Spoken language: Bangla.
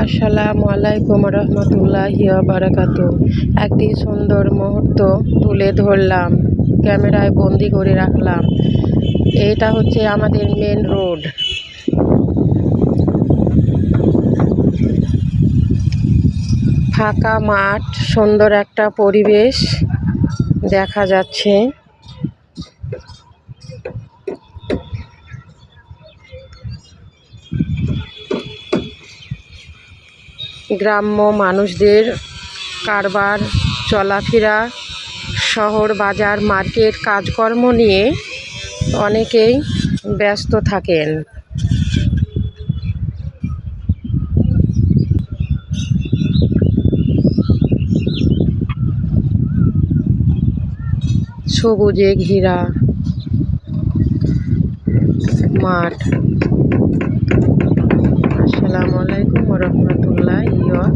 আসসালামু আলাইকুম রহমতুল্লাহি ওয়া বারাকাতুহু। একটি সুন্দর মুহূর্ত তুলে ধরলাম, ক্যামেরায় বন্দি করে রাখলাম। এটা হচ্ছে আমাদের মেন রোড। ফাঁকা মাঠ, সুন্দর একটা পরিবেশ দেখা যাচ্ছে। গ্রাম্য মানুষদের কারবার চলাফেরা, শহর বাজার মার্কেট কাজকর্ম নিয়ে অনেকেই ব্যস্ত থাকেন। সবুজে ঘেরা মাঠ। আসসালামু আলাইকুম রহমতুল্লাহি ওয়া